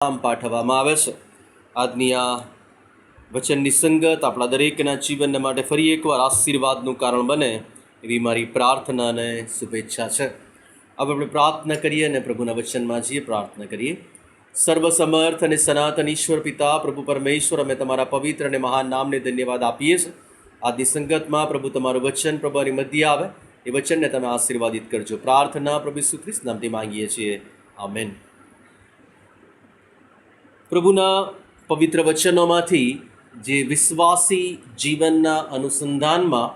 આમ પાઠવવામાં આવે છે. આજની આ વચનની સંગત આપણા દરેકના જીવનને માટે ફરી એકવાર આશીર્વાદનું કારણ બને એવી મારી પ્રાર્થના અને શુભેચ્છા છે. હવે આપણે પ્રાર્થના કરીએ અને પ્રભુના વચનમાં જઈએ. પ્રાર્થના કરીએ. સર્વસમર્થ અને સનાતન ઈશ્વર પિતા પ્રભુ પરમેશ્વર, અમે તમારા પવિત્ર અને મહાન નામને ધન્યવાદ આપીએ છીએ. આજની સંગતમાં પ્રભુ તમારું વચન પ્રભુની મધ્ય આવે એ વચનને તમે આશીર્વાદિત કરજો. પ્રાર્થના પ્રભુ ઈસુ ખ્રિસ્ત નામથી માંગીએ છીએ. આમેન. પ્રભુના પવિત્ર વચનોમાંથી જે વિશ્વાસી જીવનના અનુસંધાનમાં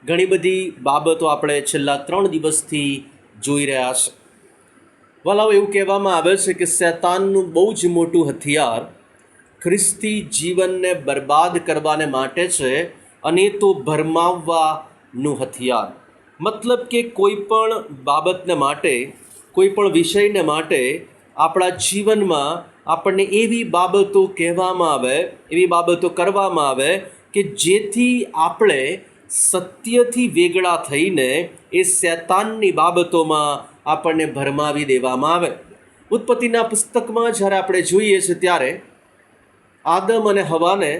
ઘણી બધી બાબતો આપણે છેલ્લા 3 દિવસથી જોઈ રહ્યા છે. વલાઓ, એવું કહેવામાં આવે છે કે શૈતાનનું બહુ જ મોટું હથિયાર ખ્રિસ્તી જીવનને બરબાદ કરવાને માટે છે, અને તો ભરમાવવાનું હથિયાર. મતલબ કે કોઈ પણ બાબતને માટે, કોઈ પણ વિષયને માટે આપણા જીવનમાં આપણને એવી બાબતો કહેવામાં આવે, એવી બાબતો કરવામાં આવે કે જેથી આપણે સત્યથી વેગળા થઈને એ શૈતાનની બાબતોમાં આપણને ભરમાવી દેવામાં આવે. ઉત્પત્તિના પુસ્તકમાં જ્યારે આપણે જોઈએ છીએ ત્યારે આદમ અને હવાને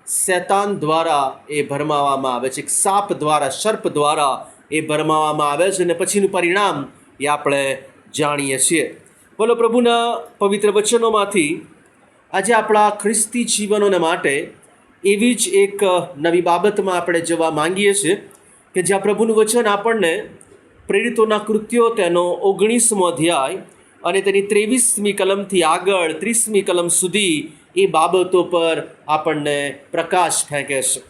શૈતાન દ્વારા એ ભરમાવવામાં આવે છે, એક સાપ દ્વારા, સર્પ દ્વારા એ ભરમાવવામાં આવે છે, અને પછીનું પરિણામ એ આપણે જાણીએ છીએ. બોલો, પ્રભુના પવિત્ર વચનોમાંથી આજે આપણા ખ્રિસ્તી જીવનોને માટે એવી જ એક નવી બાબતમાં આપણે જવા માંગીએ છીએ કે જ્યાં પ્રભુનું વચન આપણને પ્રેરિતોના કૃત્યો તેનો 19મો અધ્યાય અને તેની 23મી કલમથી આગળ 30મી કલમ સુધી એ બાબતો પર આપણને પ્રકાશ ફેંકે છે.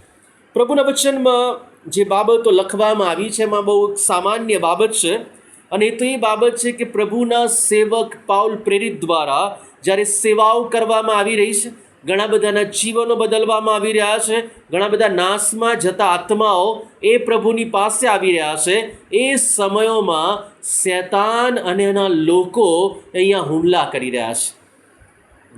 પ્રભુના વચનમાં જે બાબતો લખવામાં આવી છે એમાં બહુ સામાન્ય બાબત છે, અને એ તો એ બાબત છે કે પ્રભુના સેવક પાઉલ પ્રેરિત દ્વારા જ્યારે સેવાઓ કરવામાં આવી રહી છે, ઘણા બધાના જીવનો બદલવામાં આવી રહ્યા છે, ઘણા બધા નાશમાં જતા આત્માઓ એ પ્રભુની પાસે આવી રહ્યા છે, એ સમયોમાં શૈતાન અને એના લોકો અહીંયા હુમલા કરી રહ્યા છે.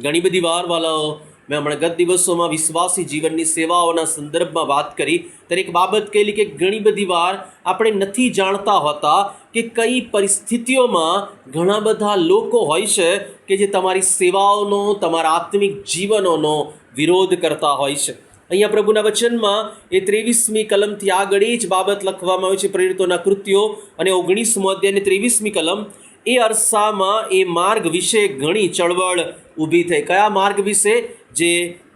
ઘણી બધી વાર વાલાઓ, મેં હમણાં ગત દિવસોમાં વિશ્વાસી જીવનની સેવાઓના સંદર્ભમાં વાત કરી ત્યારે એક બાબત કહેલી કે ઘણી બધી વાર આપણે નથી જાણતા હોતા કે કઈ પરિસ્થિતિઓમાં ઘણા બધા લોકો હોય છે કે જે તમારી સેવાઓનો, તમારા આત્મિક જીવનોનો વિરોધ કરતા હોય છે. અહીંયા પ્રભુના વચનમાં એ 23મી કલમથી આગળ એ જ બાબત લખવામાં આવી છે, પ્રેરિતોના કૃત્યો અને 19મો અધ્યાય અને 23મી કલમ. એ અરસામાં એ માર્ગ વિશે ઘણી ચળવળ ઊભી થઈ. કયા માર્ગ વિશે? જે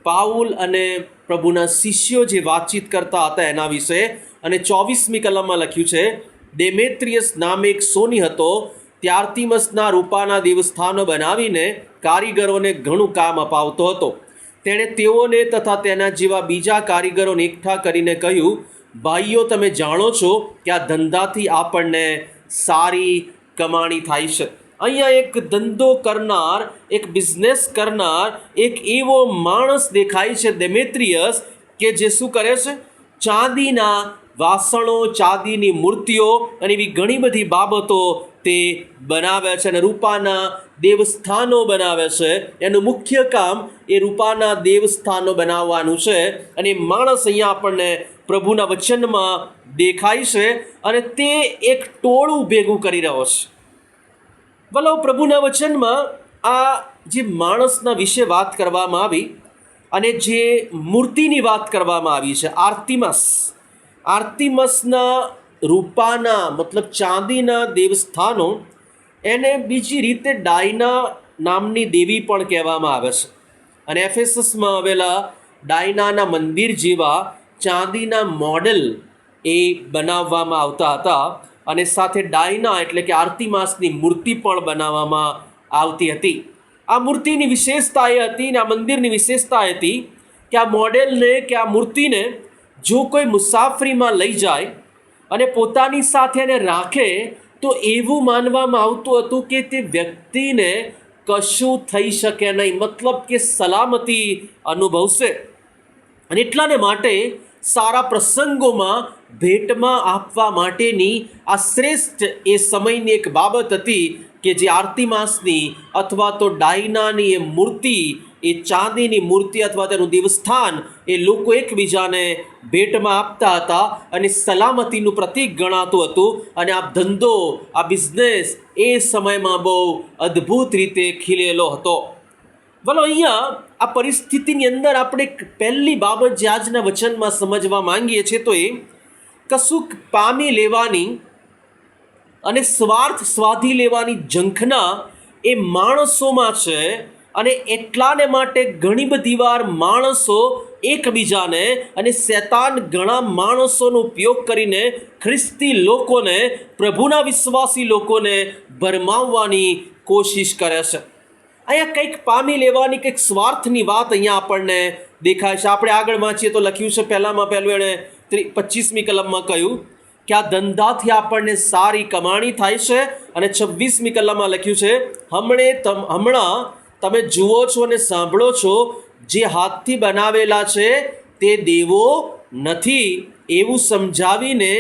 પાઉલ અને પ્રભુના શિષ્યો જે વાતચીત કરતા હતા એના વિશે. અને 24મી કલમમાં લખ્યું છે, ડેમેત્રિયસ નામે એક સોની હતો, તે આર્તિમસના રૂપાના દેવસ્થાનો બનાવીને કારીગરોને ઘણું કામ અપાવતો હતો. તેણે તેઓને તથા તેના જેવા બીજા કારીગરોને એકઠા કરીને કહ્યું, ભાઈઓ, તમે જાણો છો કે આ ધંધાથી આપણને સારી કમાણી થાય છે. અહીંયા એક ધંધો કરનાર, એક બિઝનેસ કરનાર એક એવો માણસ દેખાય છે, ડેમેત્રિયસ, કે જે શું કરે છે? ચાંદીના વાસણો, ચાંદીની મૂર્તિઓ અને એવી ઘણી બધી બાબતો તે બનાવે છે, અને રૂપાના દેવસ્થાનો બનાવે છે. એનું મુખ્ય કામ એ રૂપાના દેવસ્થાનો બનાવવાનું છે. અને માણસ અહીંયા આપણને પ્રભુના વચનમાં દેખાય છે, અને તે એક ટોળું ભેગું કરી રહ્યો છે. ભલો, પ્રભુના વચનમાં આ જે માણસના વિશે વાત કરવામાં આવી અને જે મૂર્તિની વાત કરવામાં આવી છે, આર્તિમસના રૂપાના મતલબ ચાંદીના દેવસ્થાનો, એને બીજી રીતે ડાયના નામની દેવી પણ કહેવામાં આવે છે. અને એફેસસમાં આવેલા ડાયનાના મંદિર જેવા ચાંદીના મોડેલ એ બનાવવામાં આવતા હતા, અને સાથે ડાયના એટલે કે આર્તિમાસની મૂર્તિ પણ બનાવવામાં આવતી હતી. આ મૂર્તિની વિશેષતા એ હતી, ને આ મંદિરની વિશેષતા એ હતી કે આ મોડેલને, કે આ મૂર્તિને જો કોઈ મુસાફરીમાં લઈ જાય અને પોતાની સાથે એને રાખે તો એવું માનવામાં આવતું હતું કે તે વ્યક્તિને કશું થઈ શકે નહીં, મતલબ કે સલામતી અનુભવશે. અને એટલાને માટે સારા પ્રસંગોમાં ભેટમાં આપવા માટેની આ શ્રેષ્ઠ એ સમયની એક બાબત હતી કે જે આર્તિમાસની અથવા તો ડાયનાની એ મૂર્તિ, એ ચાંદીની મૂર્તિ અથવા તેનું દેવસ્થાન એ લોકો એકબીજાને ભેટમાં આપતા હતા અને સલામતીનું પ્રતીક ગણાતું હતું. અને આ ધંધો, આ બિઝનેસ એ સમયમાં બહુ અદ્ભુત રીતે ખીલેલો હતો. બોલો અહીંયા આ પરિસ્થિતિની અંદર આપણે પહેલી બાબત જે આજના વચનમાં સમજવા માંગીએ છીએ તો એ કશુંક પામી લેવાની અને સ્વાર્થ સ્વાધી લેવાની ઝંખના એ માણસોમાં છે, અને એટલાને માટે ઘણી બધી વાર માણસો એકબીજાને અને શૈતાન ઘણા માણસોનો ઉપયોગ કરીને ખ્રિસ્તી લોકોને, પ્રભુના વિશ્વાસી લોકોને ભરમાવવાની કોશિશ કરે છે. અહીંયા કંઈક પામી લેવાની, કંઈક સ્વાર્થની વાત અહીંયા આપણને દેખાય છે. આપણે આગળ વાંચીએ તો લખ્યું છે, પહેલું એણે 25મી કલમમાં કહ્યું કે આ ધંધાથી આપણને સારી કમાણી થાય છે, અને 26મી કલમમાં લખ્યું છે, હમણાં તમે જુઓ છો અને સાંભળો છો, જે હાથથી બનાવેલા છે તે દેવો નથી. એવું સમજાવીને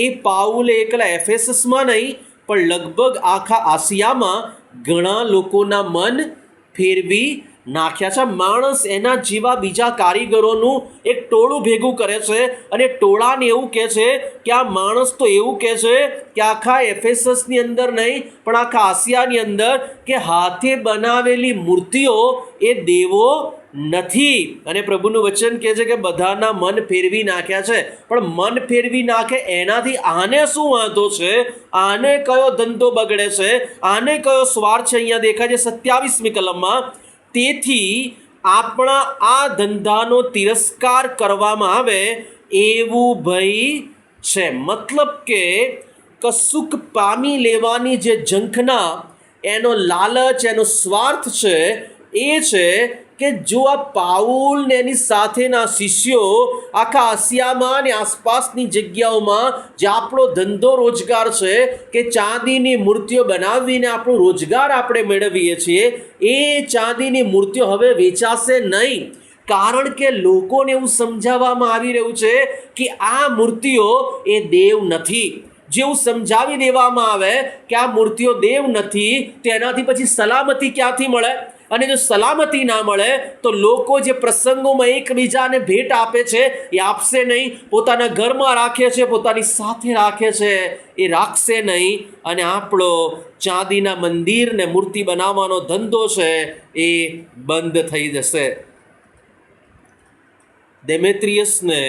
એ પાઉલે એકલા એફેસસમાં નહીં પણ લગભગ આખા આસિયામાં ઘણા લોકોના મન ફેરવી નાખ્યા છે. માણસ એના જેવા બીજા કારીગરોનું એક ટોળું ભેગું કરે છે, અને ટોળાને એવું કહે છે કે આ માણસ તો એવું કહે છે કે આખા એફેસસની અંદર નહીં પણ આખા આસિયાની અંદર કે હાથે બનાવેલી મૂર્તિઓ એ દેવો નથી. અને પ્રભુનું વચન કહે છે કે બધાના મન ફેરવી નાખ્યા છે. પણ મન ફેરવી નાખે એનાથી આને શું વાંધો છે? આને કયો ધંધો બગડે છે? આને કયો સ્વાર્થ છે? અહીંયા દેખાય છે 27મી કલમમાં, તેથી આપણા આ ધંધાનો તિરસ્કાર કરવામાં આવે એવું ભય છે. મતલબ કે કશુંક પામી લેવાની જે ઝંખના, એનો લાલચ, એનો સ્વાર્થ છે, એ છે કે જો આ પાઉલ ને એની સાથેના શિષ્યો આખા આસિયામાં અને આસપાસની જગ્યાઓમાં જે આપણો ધંધો રોજગાર છે કે ચાંદીની મૂર્તિઓ બનાવીને આપણો રોજગાર આપણે મેળવીએ છીએ, એ ચાંદીની મૂર્તિઓ હવે વેચાશે નહીં. કારણ કે લોકોને એવું સમજાવવામાં આવી રહ્યું છે કે આ મૂર્તિઓ એ દેવ નથી. જેવું સમજાવી દેવામાં આવે કે આ મૂર્તિઓ દેવ નથી, તેનાથી પછી સલામતી ક્યાંથી મળે? અને જો સલામતી ના મળે તો લોકો જે પ્રસંગોમાં એકબીજાને ભેટ આપે છે એ આપશે નહીં, પોતાના ઘરમાં રાખે છે, પોતાની સાથે રાખે છે, એ રાખશે નહીં. અને આપણો ચાંદીના મંદિરને મૂર્તિ બનાવવાનો ધંધો છે એ બંધ થઈ જશે. દેમેત્રિયસને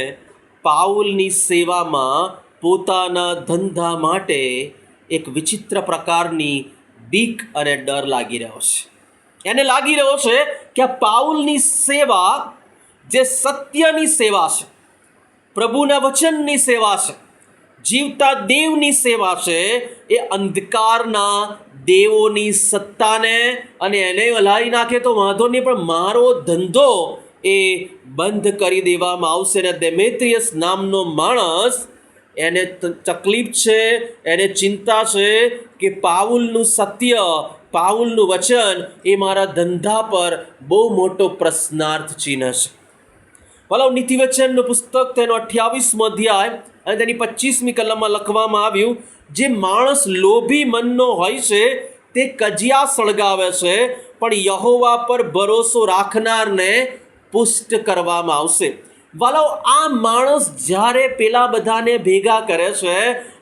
પાઉલની સેવામાં પોતાના ધંધા માટે એક વિચિત્ર પ્રકારની બીક અને ડર લાગી રહ્યો છે. એને લાગી રહ્યો છે કે આ પાઉલની સેવા જે સત્યની સેવા છે, પ્રભુના વચનની સેવા છે, જીવતા દેવની સેવા છે, એ અંધકારના દેવોની સત્તાને અને એને હલાવી નાખે તો વાંધો નહીં, પણ મારો ધંધો એ બંધ કરી દેવામાં આવશે. અને દેમેત્રિયસ નામનો માણસ, એને તકલીફ છે, એને ચિંતા છે કે પાઉલનું સત્ય, પાઉલનું વચન એ મારા ધંધા પર બહુ મોટો પ્રશ્નાર્થ ચિહ્ન છે. ભલા નીતિવચનનું પુસ્તક તેનો 28મો અધ્યાય અને તેની 25મી કલમમાં લખવામાં આવ્યું, જે માણસ લોભી મનનો હોય છે તે કજિયા સળગાવે છે, પણ યહોવા પર ભરોસો રાખનારને પુષ્ટ કરવામાં આવશે. વાલાઓ, આ માણસ જ્યારે પેલા બધાને ભેગા કરે છે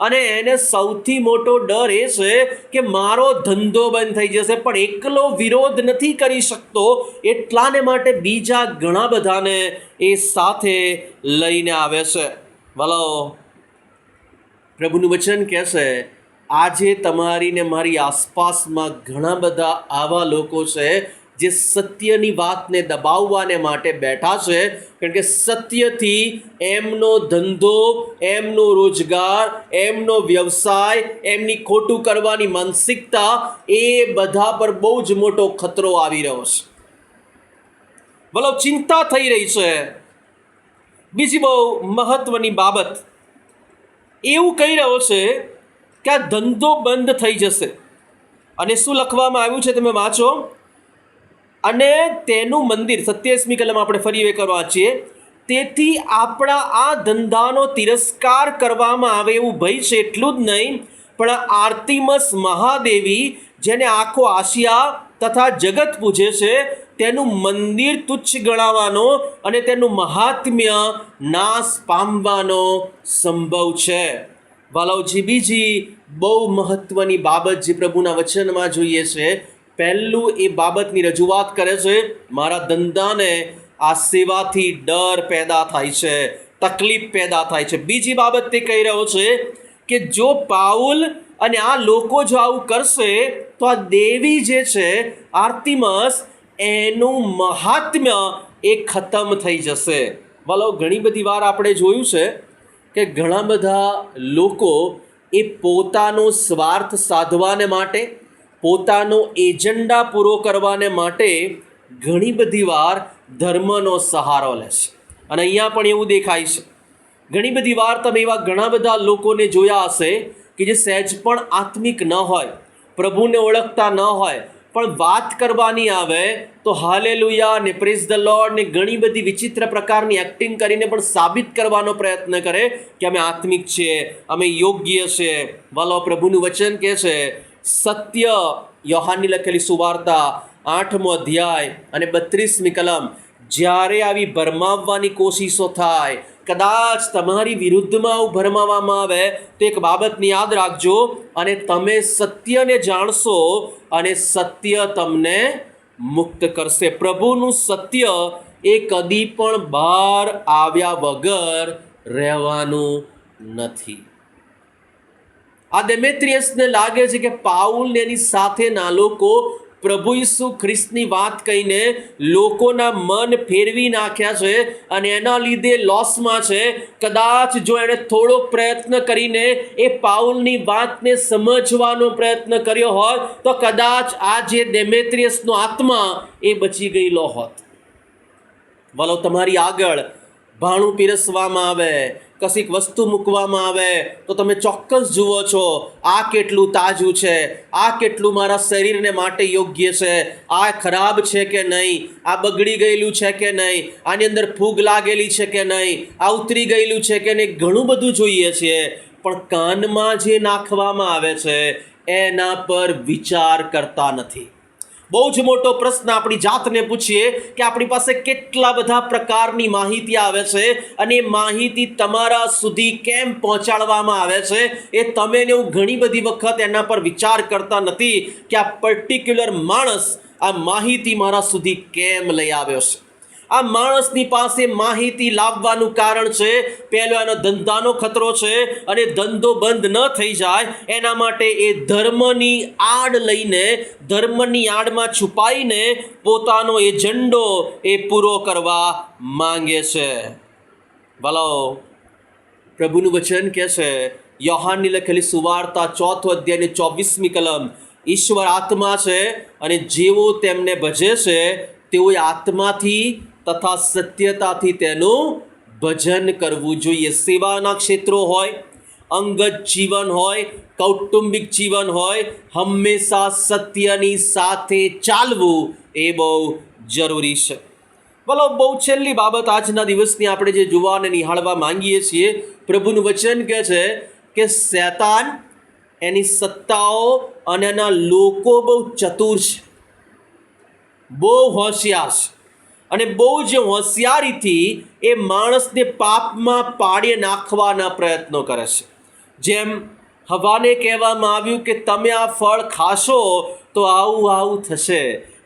અને એને સૌથી મોટો ડર એ છે કે મારો ધંધો બંધ થઈ જશે, પણ એકલો વિરોધ નથી કરી શકતો, એટલાને માટે બીજા ઘણા બધાને એ સાથે લઈને આવે છે. વાલાઓ, પ્રભુનું વચન કહે છે, આજે તમારી ને મારી આસપાસમાં ઘણા બધા આવા લોકો છે જે સત્યની વાતને દબાવવાને માટે બેઠા છે, કારણ કે સત્યથી એમનો ધંધો, એમનો રોજગાર, એમનો વ્યવસાય, એમની ખોટું કરવાની માનસિકતા, એ બધા પર બહુ જ મોટો ખતરો આવી રહ્યો છે. ભલો ચિંતા થઈ રહી છે. બીજી બહુ મહત્વની બાબત, એવું કહી રહ્યો છે કે આ ધંધો બંધ થઈ જશે. અને શું લખવામાં આવ્યું છે તમે વાંચો, અને તેનું મંદિર, 27મી કલમ આપણે ફરી એક વાંચીએ, તેથી આપણા આ ધંધાનો તિરસ્કાર કરવામાં આવે એવું ભય છે. એટલું જ નહીં, પણ આર્તિમસ મહાદેવી, જેને આખો આસિયા તથા જગત પૂજે છે, તેનું મંદિર તુચ્છ ગણાવાનો અને તેનું મહાત્મ્ય નાશ પામવાનો સંભવ છે. વાલાઓજી, બીજી બહુ મહત્વની બાબત જે પ્રભુના વચનમાં જોઈએ છે, પહેલું એ બાબતની રજૂઆત કરે છે, મારા ધંધાને આ સેવાથી ડર પેદા થાય છે, તકલીફ પેદા થાય છે. બીજી બાબત તે કહી રહ્યો છે કે જો પાઉલ અને આ લોકો જો આવું કરશે તો આ દેવી જે છે આર્તિમસ, એનું મહાત્મ્ય એ ખતમ થઈ જશે. વાલો, ઘણી બધી વાર આપણે જોયું છે કે ઘણા બધા લોકો એ પોતાનો સ્વાર્થ સાધવાને માટે, પોતાનો એજન્ડા પૂરો કરવાને માટે ઘણી બધી વાર ધર્મનો સહારો લે છે. અને અહીંયા પણ એવું દેખાય છે. ઘણી બધી વાર તમે એવા ઘણા બધા લોકોને જોયા હશે કે જે સહેજ પણ આત્મિક ન હોય, પ્રભુને ઓળખતા ન હોય, પણ વાત કરવાની આવે તો હાલેલુયા ને પ્રેઝ ધ લોર્ડ ને ઘણી બધી વિચિત્ર પ્રકારની એક્ટિંગ કરીને પણ સાબિત કરવાનો પ્રયત્ન કરે કે અમે આત્મિક છીએ, અમે યોગ્ય છીએ. વાલો, પ્રભુનું વચન કહે છે, સત્ય, યોહાનની લખેલી સુવાર્તા 8મો અધ્યાય અને 32મી કલમ, જ્યારે આવી ભરમાવવાની કોશિશો થાય, કદાચ તમારી વિરુદ્ધમાં આવું ભરમાવવામાં આવે તો એક બાબતની યાદ રાખજો, અને તમે સત્યને જાણશો અને સત્ય તમને મુક્ત કરશે. પ્રભુનું સત્ય એ કદી પણ બહાર આવ્યા વગર રહેવાનું નથી. આ દેમેત્રિયસને લાગે છે કે પાઉલ ને એની સાથેના લોકો પ્રભુ ઈસુ ખ્રિસ્તની વાત કહીને લોકોના મન ફેરવી નાખ્યા છે અને એના લીધે લોસમાં છે. કદાચ જો એણે થોડોક પ્રયત્ન કરીને એ પાઉલની વાતને સમજવાનો પ્રયત્ન કર્યો હોત તો કદાચ આ જે દેમેત્રિયસનો આત્મા એ બચી ગયેલો હોત. વાલો, તમારી આગળ ભાણું પીરસવામાં આવે, કશીક વસ્તુ મૂકવામાં આવે તો તમે ચોક્કસ જુઓ છો આ કેટલું તાજું છે, આ કેટલું મારા શરીરને માટે યોગ્ય છે, આ ખરાબ છે કે નહીં, આ બગડી ગયેલું છે કે નહીં, આની અંદર ફૂગ લાગેલી છે કે નહીં, આ ઉતરી ગયેલું છે કે નહીં, ઘણું બધું જોઈએ છીએ. પણ કાનમાં જે નાખવામાં આવે છે એના પર વિચાર કરતા નથી. બહુ જ મોટો પ્રશ્ન આપણી જાતને પૂછીએ કે આપણી પાસે કેટલા બધા પ્રકારની માહિતી આવે છે અને એ માહિતી તમારા સુધી કેમ પહોંચાડવામાં આવે છે એ તમે ને હું ઘણી બધી વખત એના પર વિચાર કરતા નથી કે આ પર્ટિક્યુલર માણસ આ માહિતી મારા સુધી કેમ લઈ આવ્યો છે. આ માણસની પાસે માહિતી લાવવાનું કારણ છે, પહેલો એનો ધંધાનો ખતરો છે અને ધંધો બંધ ન થઈ જાય એના માટે એ ધર્મની આડ લઈને, ધર્મની આડમાં છુપાઈને પોતાનો એજન્ડો એ પૂરો કરવા માંગે છે. ભલો, પ્રભુનું વચન કહે છે, યોહાનની લખેલી સુવાર્તા 4 અધ્યાય 24મી કલમ, ઈશ્વર આત્મા છે અને જેઓ તેમને ભજે છે તેઓએ આત્માથી તથા સત્યતાથી તેનું ભજન કરવું જોઈએ. સેવાના ક્ષેત્રો હોય, અંગત જીવન હોય, કૌટુંબિક જીવન હોય, હંમેશા સત્યની સાથે ચાલવું એ બહુ જરૂરી છે. બોલો, બહુ છેલ્લી બાબત આજના દિવસની આપણે જે જોવા અને નિહાળવા માંગીએ છીએ, પ્રભુનું વચન કહે છે કે શૈતાન, એની સત્તાઓ અને એના લોકો બહુ ચતુર છે, બહુ હોશિયાર છે અને બહુ જ હોશિયારીથી એ માણસને પાપમાં પાડી નાખવાના પ્રયત્નો કરે છે. જેમ હવાને કહેવામાં આવ્યું કે તમે આ ફળ ખાશો તો આવું આવું થશે.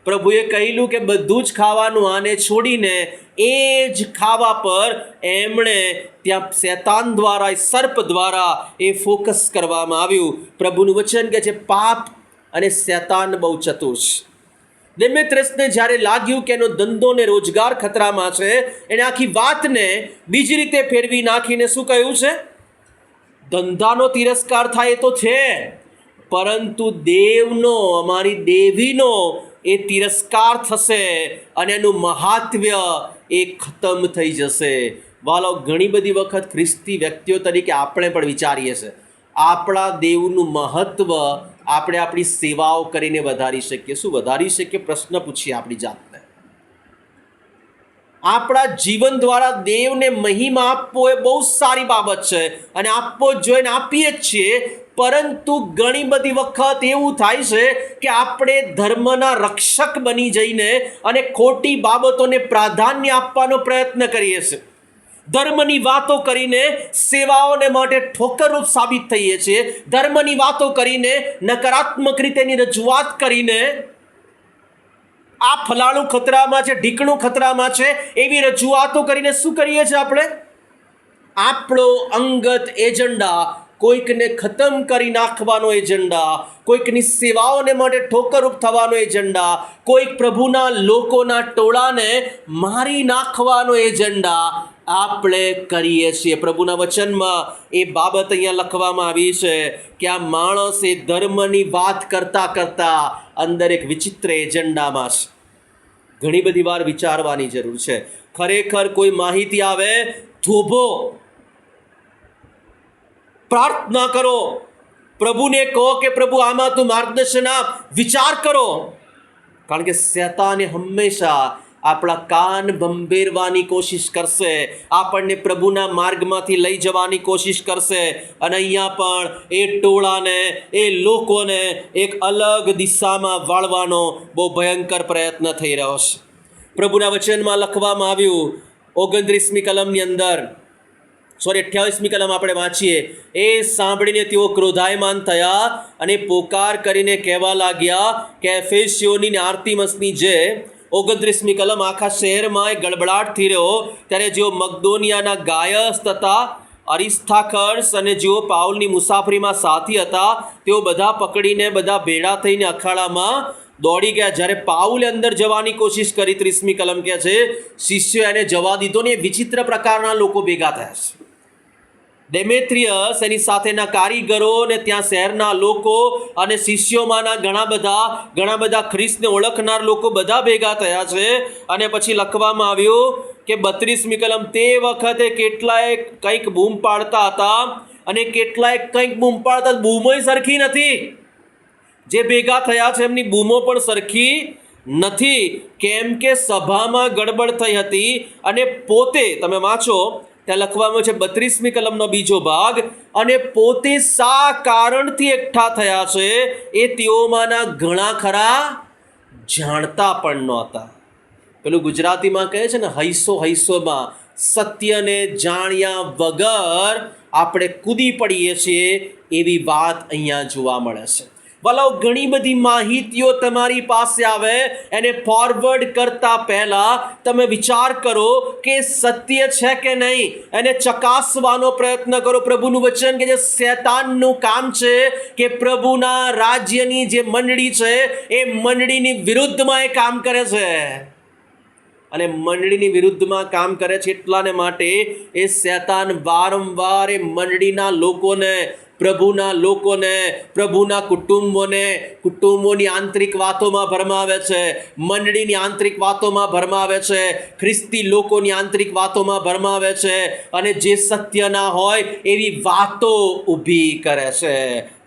પ્રભુએ કહેલું કે બધું જ ખાવાનું, આને છોડીને એ જ ખાવા પર એમણે ત્યાં શૈતાન દ્વારા, સર્પ દ્વારા એ ફોકસ કરવામાં આવ્યું. પ્રભુનું વચન કહે છે પાપ અને શૈતાન બહુ ચતુર છે. દેમેત્રિયસને જ્યારે લાગ્યું કે એનો ધંધો ને રોજગાર ખતરામાં છે, એને આખી વાતને બીજી રીતે ફેરવી નાખીને શું કહ્યું છે, ધંધાનો તિરસ્કાર થાય તો છે, પરંતુ દેવનો, અમારી દેવીનો એ તિરસ્કાર થશે અને એનું મહાત્મ્ય એ ખતમ થઈ જશે. વાલો, ઘણી બધી વખત ખ્રિસ્તી વ્યક્તિઓ તરીકે આપણે પણ વિચારીએ છીએ આપણા દેવનું મહત્ત્વ આપણે આપણી સેવાઓ કરીને વધારી શકીએ. શું વધારી શકીએ? પ્રશ્ન પૂછીએ આપણી જાતને. આપણા જીવન દ્વારા દેવને મહિમા આપવો એ બહુ સારી બાબત છે અને આપવો જ જોઈએ, આપીએ જ છીએ. પરંતુ ઘણી બધી વખત એવું થાય છે કે આપણે ધર્મના રક્ષક બની જઈને અને ખોટી બાબતોને પ્રાધાન્ય આપવાનો પ્રયત્ન કરીએ છીએ. ધર્મની વાતો કરીને સેવાઓને માટે ઠોકરરૂપ સાબિત થઈએ છીએ. ધર્મની વાતો કરીને, નકારાત્મક રીતેની રજૂઆત કરીને આ ફલાણું ખતરામાં છે, ઢીકણું ખતરામાં છે, એવી રજૂઆતો કરીને શું કરીએ છીએ આપણે? આપણો અંગત એજન્ડા, કોઈકને ખતમ કરી નાખવાનો એજન્ડા, કોઈકની સેવાઓને માટે ઠોકરરૂપ થવાનો એજન્ડા, કોઈક પ્રભુના લોકોના ટોળાને મારી નાખવાનો એજન્ડા આપણે કરીએ છીએ. પ્રભુના વચનમાં એ બાબત અહીંયા લખવામાં આવી છે કે આ માણસ એ ધર્મની વાત કરતા કરતા અંદર એક વિચિત્ર એજન્ડામાં છે. ઘણી બધી વાર વિચારવાની જરૂર છે. ખરેખર કોઈ માહિતી આવે, થોભો, પ્રાર્થના કરો, પ્રભુને કહો કે પ્રભુ આમાં તું માર્ગદર્શન આપ, વિચાર કરો. કારણ કે શૈતાને હંમેશા આપણા કાન ભંભેરવાની કોશિશ કરશે, આપણને પ્રભુના માર્ગમાંથી લઈ જવાની કોશિશ કરશે. અને અહીંયા પણ એ ટોળાને, એ લોકોને એક અલગ દિશામાં વાળવાનો બહુ ભયંકર પ્રયત્ન થઈ રહ્યો છે. પ્રભુના વચનમાં લખવામાં આવ્યું 29મી કલમની અંદર, 28મી કલમ આપણે વાંચીએ, એ સાંભળીને તેઓ ક્રોધાયમાન થયા અને પોકાર કરીને કહેવા લાગ્યા કે એફેસીઓની ને આર્તિમસની જે 29મી કલમ આખા શહેરમાં એક ગડબડાટ થઈ રહ્યો. ત્યારે જેઓ મકદોનિયાના ગાયસ તથા અરિસ્થાખર્સ અને જેઓ પાઉલની મુસાફરીમાં સાથી હતા, તેઓ બધા પકડીને બધા ભેળા થઈને અખાડામાં દોડી ગયા. જ્યારે પાઉલે અંદર જવાની કોશિશ કરી, 30મી કલમ કહે છે, શિષ્યો એને જવા દીધો ને. એ વિચિત્ર પ્રકારના લોકો ભેગા થયા છે. ડેમેત્રિયસ, એની સાથેના કારીગરો ને ત્યાં શહેરના લોકો અને શિષ્યોમાંના ઘણા બધા ખ્રિસ્તને ઓળખનાર લોકો બધા ભેગા થયા છે. અને પછી લખવામાં આવ્યું કે 32મી કલમ, તે વખતે કેટલાય કંઈક બૂમ પાડતા હતા અને કેટલાય કંઈક બૂમ પાડતા. બૂમોય સરખી નથી. જે ભેગા થયા છે એમની બૂમો પણ સરખી નથી, કેમ કે સભામાં ગડબડ થઈ હતી. અને પોતે, તમે વાંચો ત્યાં લખવામાં છે 32મી કલમનો બીજો ભાગ, અને પોતે શા કારણથી એકઠા થયા છે એ તેઓમાંના ઘણા ખરા જાણતા પણ નહોતા. પેલું ગુજરાતીમાં કહે છે ને, હૈસોમાં સત્યને જાણ્યા વગર આપણે કૂદી પડીએ છીએ, એવી વાત અહીંયા જોવા મળે છે. વાલાઓ, ઘણી બધી માહિતીઓ તમારી પાસે આવે, એને ફોરવર્ડ કરતા પહેલા તમે વિચાર કરો કે સત્ય છે કે નહીં, એને ચકાસવાનો પ્રયત્ન કરો. પ્રભુનું વચન કે જે શૈતાનનું કામ છે કે પ્રભુના રાજ્યની જે મંડળી છે એ મંડળીની વિરુદ્ધમાં એ કામ કરે છે. અને મંડળીની વિરુદ્ધમાં કામ કરે છે એટલાને માટે એ શૈતાન વારંવાર એ મંડળીના લોકોને, પ્રભુના લોકોને, પ્રભુના કુટુંબોની આંતરિક વાતોમાં ભરમાવે છે, મંડળીની આંતરિક વાતોમાં ભરમાવે છે, ખ્રિસ્તી લોકોની આંતરિક વાતોમાં ભરમાવે છે, અને જે સત્ય ના હોય એવી વાતો ઊભી કરે છે.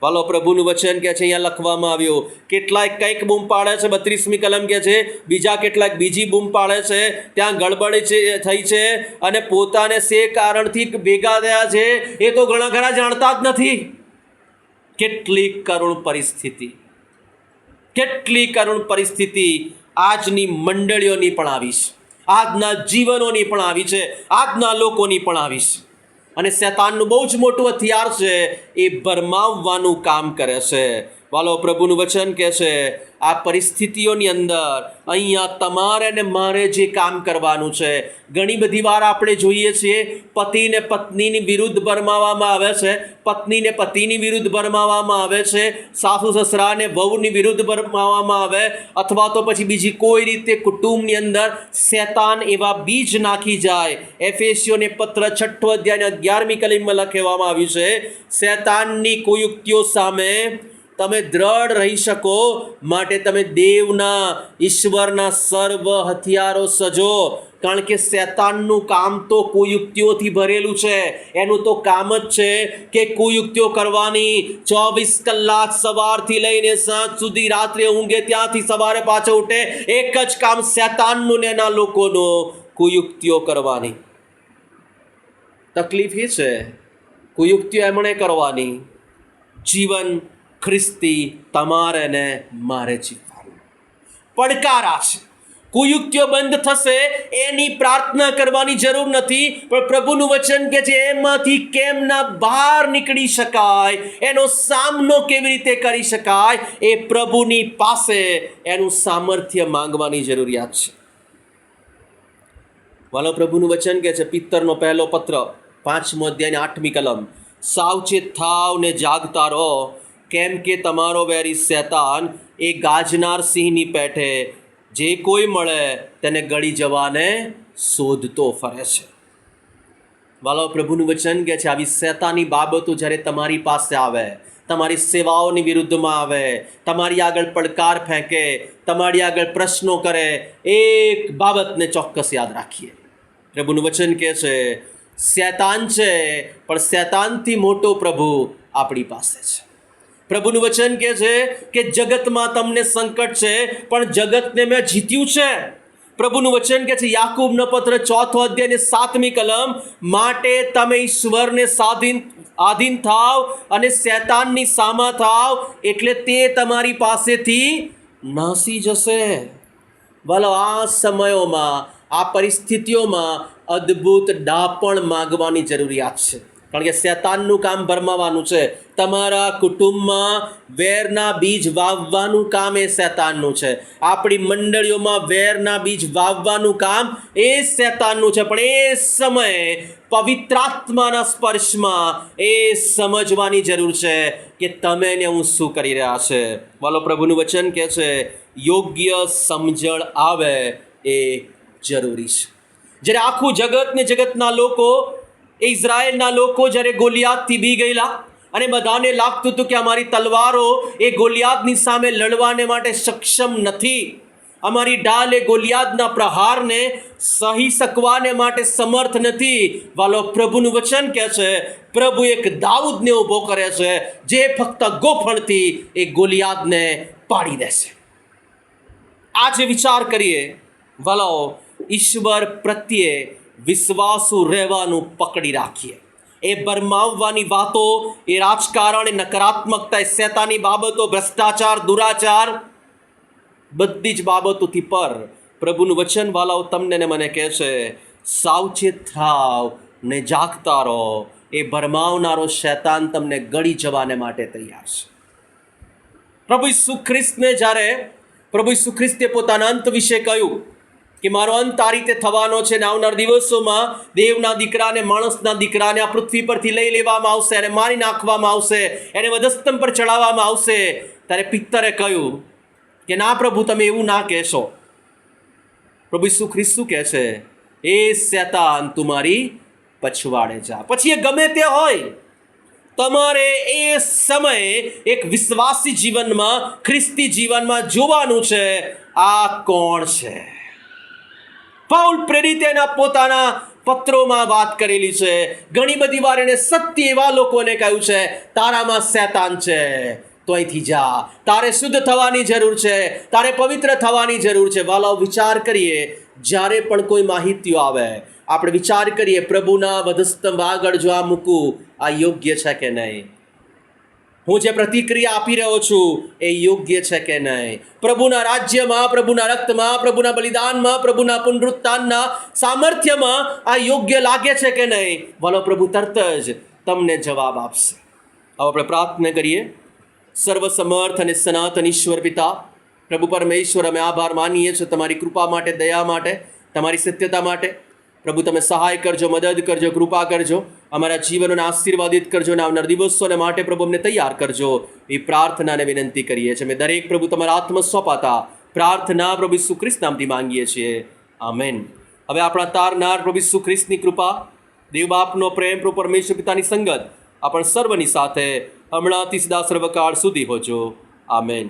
વાલો, પ્રભુનું વચન કહે છે, અહીંયા લખવામાં આવ્યું, કેટલાક કંઈક બૂમ પાડે છે, 32મી કલમ કહે છે, બીજા કેટલાક બીજી બૂમ પાડે છે, ત્યાં ગડબડ થઈ છે, અને પોતાને શે કારણથી ભેગા થયા છે એ તો ઘણા ખરા જાણતા જ નથી. કેટલી કરુણ પરિસ્થિતિ આજની મંડળીઓની પણ આવી છે, આજના જીવનોની પણ આવી છે, આજના લોકોની પણ આવી છે. અને શૈતાનનું બહુ જ મોટું હથિયાર છે, એ ભરમાવવાનું કામ કરે છે. વાલો, પ્રભુનું વચન કહે છે, આ પરિસ્થિતિઓની અંદર અહીંયા તમારે ને મારે જે કામ કરવાનું છે. ઘણી બધી વાર આપણે જોઈએ છીએ પતિને પત્નીની વિરુદ્ધ ભરમાવવામાં આવે છે, પત્નીને પતિની વિરુદ્ધ ભરમાવવામાં આવે છે, સાસુ સસરાને વહુની વિરુદ્ધ ભરમાવવામાં આવે, અથવા તો પછી બીજી કોઈ રીતે કુટુંબની અંદર શૈતાન એવા બીજ નાખી જાય. એફેસીઓને પત્ર 6 અધ્યાયના 11મી કલમમાં લખવામાં આવ્યું છે, શૈતાનની કુયુક્તિઓ સામે તમે દ્રઢ રહી શકો માટે તમે દેવના, ઈશ્વરના સર્વ હથિયારો સજો. કારણ કે શૈતાનનું કામ તો કુયુક્તિઓથી ભરેલું છે. એનું તો કામ જ છે કે કુયુક્તિઓ કરવાની. 24 કલાક સવારથી લઈને સાંજ સુધી, રાત્રે ઊંઘે ત્યાંથી સવારે પાછો ઉઠે, એક જ કામ શૈતાનનું ને એના લોકોનું, કુયુક્તિઓ કરવાની. તકલીફ એ છે, કુયુક્તિઓ એમણે કરવાની. જીવન ખ્રિસ્તી તમારે ને મારે જીવવાનું પડકાર છે. કુયુક્તિઓ બંધ થશે એની પ્રાર્થના કરવાની જરૂર નથી, પણ પ્રભુનું વચન કે છે એમાંથી કેમ ના બહાર નીકળી શકાય, એનો સામનો કેવી રીતે કરી શકાય, એ પ્રભુની પાસે એનું સામર્થ્ય માંગવાની જરૂરિયાત છે. વાલો, પ્રભુનું વચન કે છે પિત્તરનો પહેલો પત્ર 5મો અધ્યાયની 8મી કલમ, સાવચેત થાવ ને જાગતા રહો, કેમ કે તમારો વેરી શેતાન એ ગાજનાર સિંહની પેઠે જે કોઈ મળે તેને ગળી જવાને શોધતો ફરે છે. વાલો, પ્રભુનું વચન કે છે આવી શેતાની બાબતો જ્યારે તમારી પાસે આવે, તમારી સેવાઓની વિરુદ્ધમાં આવે, તમારી આગળ પડકાર ફેંકે, તમારી આગળ પ્રશ્નો કરે, એક બાબતને ચોક્કસ યાદ રાખીએ. પ્રભુનું વચન કહે છે શેતાન છે, પણ શેતાનથી મોટો પ્રભુ આપણી પાસે છે. પ્રભુનું વચન કહે છે કે જગતમાં તમને સંકટ છે, પણ જગતને મેં જીત્યું છે. પ્રભુનું વચન કહે છે યાકૂબનો પત્ર 4 અધ્યાય 7મી કલમ, માટે તમે ઈશ્વરને આધીન થાવ અને શેતાનની સામા થાવ, એટલે તે તમારી પાસેથી નાસી જશે. વાલો, આ સમયોમાં, આ પરિસ્થિતિઓમાં અદ્ભુત ડાપણ માગવાની જરૂરિયાત છે. કારણ કે શેતાનનું કામ ભરમાવાનું છે. તમારા કુટુંબમાં વેરના બીજ વાવવાનું કામ એ શેતાનનું છે. આપણી મંડળીઓમાં વેરના બીજ વાવવાનું કામ એ શેતાનનું છે. પણ એ સમયે પવિત્રાત્માના સ્પર્શમાં એ સમજવાની જરૂર છે કે તમે ને હું શું કરી રહ્યા છે. વાલો, પ્રભુનું વચન કહે છે યોગ્ય સમજણ આવે એ જરૂરી છે. જ્યારે આખું જગત ને જગતના લોકો, એ ઇઝરાયેલના લોકો જ્યારે ગોલિયાતથી બી ગયેલા અને બધાને લાગતું હતું કે અમારી તલવારો એ ગોલિયાતની સામે લડવાને માટે સક્ષમ નથી, અમારી ઢાલ એ ગોલિયાતના પ્રહારને સહી શકવાને માટે સમર્થ નથી. વાલો, પ્રભુનું વચન કહે છે પ્રભુ એક દાઉદને ઊભો કરે છે જે ફક્ત ગોફણથી એ ગોલિયાતને પાડી દેશે. આજે વિચાર કરીએ વાલો, ઈશ્વર પ્રત્યે વિશ્વાસુ રહેવાનું પકડી રાખીએ. એ ભરમાવવાની વાતો, એ રાજકારણ, એ નકારાત્મકતા, એ શેતાની બાબતો, ભ્રષ્ટાચાર, દુરાચાર, બધી જ બાબતોથી પર પ્રભુનું વચન વાલાઓ તમને ને મને કહે છે સાવચેત થાવ ને જાગતા રહો. એ ભરમાવનારો શેતાન તમને ગળી જવાને માટે તૈયાર છે. પ્રભુ ઈસુ ખ્રિસ્તને જ્યારે પ્રભુ ઈસુ ખ્રિસ્તે પોતાના અંત વિશે કહ્યું કે મારો અંત આ રીતે થવાનો છે ને આવનાર દિવસોમાં દેવના દીકરાને, માણસના દીકરાને આ પૃથ્વી પરથી લઈ લેવામાં આવશે, એને મારી નાખવામાં આવશે, એને વધસ્તંભ પર ચડાવવામાં આવશે, ત્યારે પિત્તરે કહ્યું કે ના પ્રભુ, તમે એવું ના કહેશો. પ્રભુ ઈસુ ખ્રિસ્ત શું કહે છે? એ શેતાન તુમારી પછવાડે જા. પછી એ ગમે તે હોય, તમારે એ સમયે એક વિશ્વાસી જીવનમાં, ખ્રિસ્તી જીવનમાં જોવાનું છે આ કોણ છે. પાઉલ પ્રેરિત એના પોતાના પત્રોમાં વાત કરેલી છે. ઘણી બધી વાર એને સત્ય એવા લોકોને કહ્યું છે તારામાં શેતાન છે, તો અહીંથી જા, તારે શુદ્ધ થવાની જરૂર છે, તારે પવિત્ર થવાની જરૂર છે. વાલાઓ, વિચાર કરીએ જ્યારે પણ કોઈ માહિતીઓ આવે, આપણે વિચાર કરીએ પ્રભુના વધસ્તંભ આગળ જો આ મૂકું, આ યોગ્ય છે કે નહીં? હું જે પ્રતિક્રિયા આપી રહ્યો છું એ યોગ્ય છે કે નહીં? પ્રભુના રાજ્યમાં, પ્રભુના રક્તમાં, પ્રભુના બલિદાનમાં, પ્રભુના પુનરુત્થાનના સામર્થ્યમાં આ યોગ્ય લાગે છે કે નહીં? વાલો, પ્રભુ તરત જ તમને જવાબ આપશે. હવે આપણે પ્રાર્થના કરીએ. સર્વસમર્થ અને સનાતન ઈશ્વર પિતા, પ્રભુ પરમેશ્વર, અમે આભાર માનીએ છીએ તમારી કૃપા માટે, દયા માટે, તમારી સત્યતા માટે. પ્રભુ તમે સહાય કરજો, મદદ કરજો, કૃપા કરજો, અમારા જીવનોને આશીર્વાદિત કરજો અને આવનાર દિવસોને માટે પ્રભુ અમને તૈયાર કરજો. એ પ્રાર્થનાને વિનંતી કરીએ છીએ. અમે દરેક પ્રભુ તમારા આત્મ સોંપાતા પ્રાર્થના પ્રભુ ઈસુ ખ્રિસ્ત નામથી માંગીએ છીએ. આમેન. હવે આપણા તારનાર પ્રભુ ઈસુ ખ્રિસ્તની કૃપા, દેવ બાપનો પ્રેમ, પ્રભુ પરમેશ્વર પિતાની સંગત આપણ સર્વની સાથે હમણાંથી સદા સર્વકાળ સુધી હોજો. આમેન.